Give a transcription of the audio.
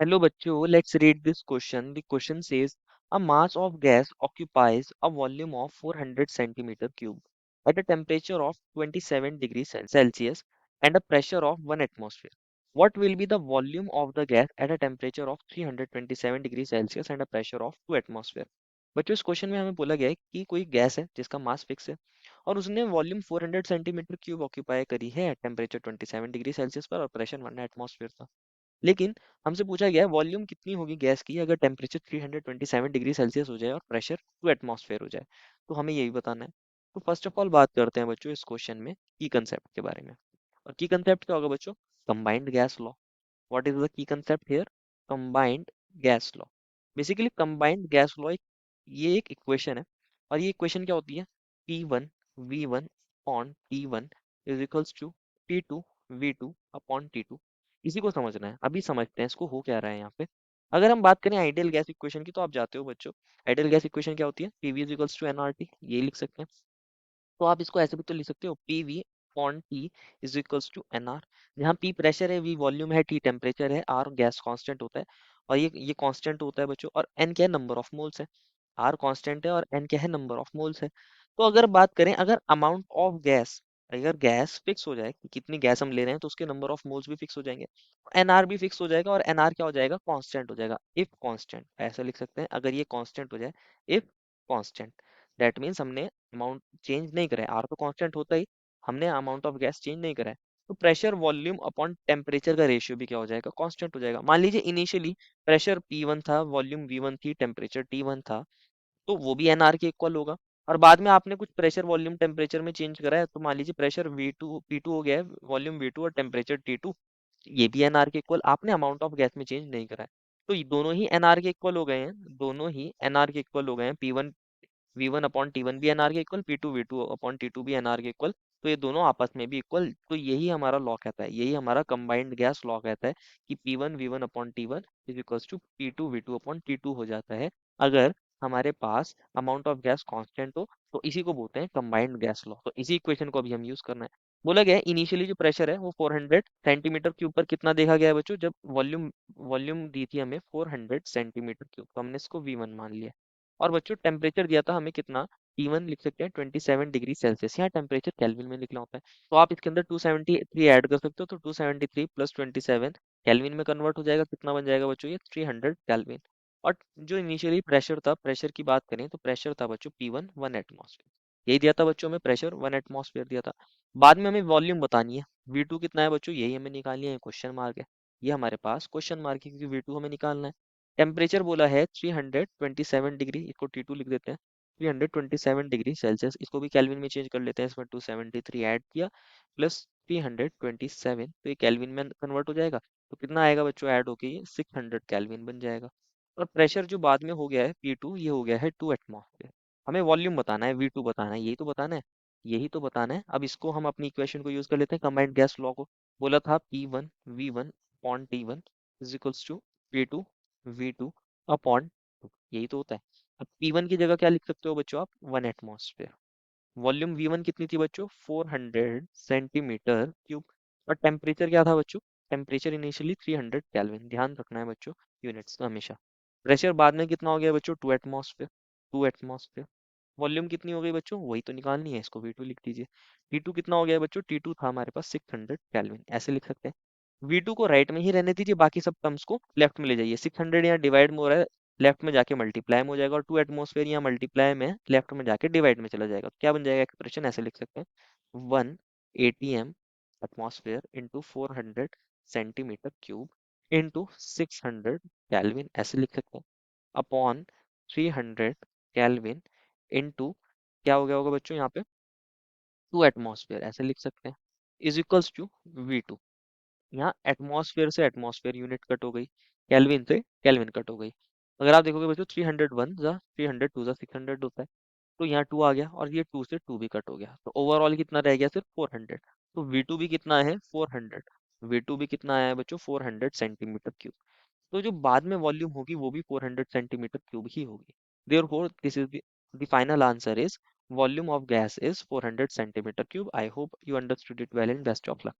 Hello bachcho, let's read this question. The question says a mass of gas occupies a volume of 400 centimeter cube at a temperature of 27 degrees Celsius and a pressure of 1 atmosphere. What will be the volume of the gas at a temperature of 327 degrees Celsius and a pressure of 2 atmosphere? बच्चों इस question में हमें बोला गया है कि कोई gas है जिसका मास फिक्स है और उसने वॉल्यूम 400 सेंटीमीटर क्यूब ऑक्यूपाई करी है टेम्परेचर 27 डिग्री सेल्सियस पर और प्रेशर 1 एटमॉस्फेयर था। लेकिन हमसे पूछा गया है वॉल्यूम कितनी होगी गैस की अगर टेम्परेचर 327 डिग्री सेल्सियस हो जाए और प्रेशर 2 एटमॉस्फेयर हो जाए। तो हमें यही बताना है। तो फर्स्ट ऑफ ऑल बात करते हैं बच्चों इस क्वेश्चन में की कंसेप्ट के बारे में। और की कंसेप्ट क्या होगा बच्चों? Combined gas law. What is the key concept here? Combined gas law. Basically combined gas law ये एक इक्वेशन है और ये इक्वेशन क्या होती है? P1 V1 upon T1 is equals to P2 V2 upon T2। इसी को समझना है। अभी समझते हैं इसको हो क्या रहा है यहाँ पे। अगर हम बात करें आइडियल गैस इक्वेशन की तो आप जाते हो बच्चों। आइडियल गैस इक्वेशन क्या होती है? PV is equals to NRT, ये लिख सकते हैं। तो आप इसको ऐसे भी तो लिख सकते हो PV upon T is equals to NR, जहाँ P प्रेशर है, V वॉल्यूम है, T टेम्परेचर है, R गैस कांस्टेंट होता है। और ये कांस्टेंट होता है बच्चों, और N क्या है? नंबर ऑफ मोल्स है। R कांस्टेंट है और N क्या है? नंबर ऑफ मोल्स है। तो अगर बात करें, अगर अमाउंट ऑफ गैस, अगर गैस फिक्स हो जाए कि कितनी गैस हम ले रहे हैं तो उसके नंबर ऑफ मोल्स भी फिक्स हो जाएंगे। NR भी फिक्स हो जाएगा और NR क्या हो जाएगा? कांस्टेंट हो जाएगा। इफ कांस्टेंट ऐसा लिख सकते हैं, अगर ये कांस्टेंट हो जाए, इफ कांस्टेंट, दैट मीन्स हमने अमाउंट चेंज नहीं करा है। आर तो कांस्टेंट होता ही, हमने अमाउंट ऑफ गैस चेंज नहीं करा है। तो प्रेशर वॉल्यूम अपॉन टेम्परेचर का रेशियो भी क्या हो जाएगा? कांस्टेंट हो जाएगा। मान लीजिए इनिशियली प्रेशर P1 था, वॉल्यूम V1 थी, टेम्परेचर T1 था, तो वो भी एनआर के इक्वल होगा। और बाद में आपने कुछ प्रेशर वॉल्यूम टेम्परेचर में चेंज करा है, तो मान लीजिए प्रेशर P2 हो गया है, वॉल्यूम V2 और टेम्परेचर T2, ये भी एनआर के इक्वल। आपने अमाउंट ऑफ गैस में चेंज नहीं करा है। तो ये दोनों ही एनआर के इक्वल हो गए हैं, दोनों ही एनआर के इक्वल हो गए हैं। P1 V1 अपॉन T1 भी एनआर के equal, P2 V2 upon T2 भी एनआर के इक्वल। तो ये दोनों आपस में भी इक्वल। तो यही हमारा लॉ कहता है, यही हमारा कंबाइंड गैस लॉ कहता है कि P1 V1 upon T1 is equals to P2 V2 upon T2 हो जाता है, अगर हमारे पास अमाउंट ऑफ गैस कांस्टेंट हो। तो इसी को बोलते हैं कंबाइंड गैस लॉ। तो इसी इक्वेशन को अभी हम यूज करना है। बोला गया है इनिशियली जो प्रेशर है वो 400 सेंटीमीटर क्यूब पर कितना देखा गया है बच्चों? जब वॉल्यूम वॉल्यूम दी थी हमें 400 सेंटीमीटर क्यूब, तो हमने इसको V1 मान लिया। और बच्चों टेम्परेचर दिया था हमें कितना? T1 लिख सकते हैं 27 डिग्री सेल्सियस, यहाँ टेम्परेचर केल्विन में लिखना होता है। तो आप इसके अंदर 273 ऐड कर सकते हो, तो 273 प्लस 27 केल्विन में कन्वर्ट हो जाएगा। कितना बन जाएगा बच्चों? ये 300 केल्विन। और जो इनिशियली प्रेशर था, प्रेशर की बात करें तो प्रेशर था बच्चों P1 1 एटमॉस्फेयर। यही दिया था बच्चों, हमें प्रेशर 1 एटमॉस्फेयर दिया था। बाद में हमें वॉल्यूम बतानी है। V2 कितना है बच्चों? यही हमें निकालनी है। क्वेश्चन मार्क है, ये हमारे पास क्वेश्चन मार्क है, क्योंकि V2 हमें निकालना है। टेम्परेचर बोला है 327 डिग्री, इसको T2 लिख देते हैं। 327 डिग्री सेल्सियस, इसको भी केल्विन में चेंज कर लेते हैं। इसमें 273 ऐड किया प्लस 327, तो ये केल्विन में कन्वर्ट हो जाएगा। तो कितना आएगा बच्चों ऐड होके? ये 600 केल्विन बन जाएगा। और प्रेशर जो बाद में हो गया है P2, ये हो गया है 2 एटमॉस्फेयर। हमें वॉल्यूम बताना है, V2 बताना है, यही तो बताना है, यही तो बताना है। अब इसको हम अपनी इक्वेशन को यूज कर लेते हैं, कंबाइंड गैस लॉ को। बोला था P1 V1 upon T1 is equals to P2 V2 upon, यही तो होता है। अब P1 की जगह क्या लिख सकते हो बच्चों आप? 1 एटमॉस्फेयर। वॉल्यूम V1 कितनी थी बच्चों? 400 सेंटीमीटर क्यूब। और टेम्परेचर क्या था बच्चों? टेम्परेचर इनिशियली 300 केल्विन, ध्यान रखना है बच्चों यूनिट्स का हमेशा। प्रेशर बाद में कितना हो गया बच्चों? 2 एटमॉस्फेयर, 2 एटमॉस्फेयर। वॉल्यूम कितनी हो गई बच्चों? वही तो निकालनी है, इसको V2 लिख दीजिए। T2 कितना हो गया बच्चों? T2 था हमारे पास 600 केल्विन, ऐसे लिख सकते हैं। V2 को राइट में ही रहने दीजिए, बाकी सब टर्म्स को लेफ्ट में ले जाइए। 600 यहाँ डिवाइड में हो रहा है, लेफ्ट में जाके मल्टीप्लाई में हो जाएगा, और 2 एटमॉस्फेयर यहाँ मल्टीप्लाई में लेफ्ट में जाके डिवाइड में चला जाएगा। तो क्या बन जाएगा एक्सप्रेशन? ऐसे लिख सकते हैं 1 ATM atmosphere into 400 centimetre cube into 600 kelvin, ऐसे लिख सकते हैं, अपॉन 300 केल्विन इंटू क्या हो गया होगा बच्चों यहाँ पे? 2 एटमॉस्फेयर, ऐसे लिख सकते हैं, इज इक्वल्स टू V2। यहाँ एटमॉस्फेयर से एटमॉस्फेयर यूनिट कट हो गई, केल्विन से केल्विन कट हो गई। अगर आप देखोगे बच्चों 301 जा 302 जा 600 होता है, तो यहाँ 2 आ गया और ये 2 से 2 भी कट हो गया, तो ओवरऑल कितना रह गया? सिर्फ 400। तो V2 भी कितना है? 400। V2 भी कितना आया है बच्चों? 400 सेंटीमीटर क्यूब। तो जो बाद में वॉल्यूम होगी वो भी 400 सेंटीमीटर क्यूब ही होगी। Therefore, this is the final answer is volume of gas is 400 centimeter cube. I hope you understood it well and best of luck.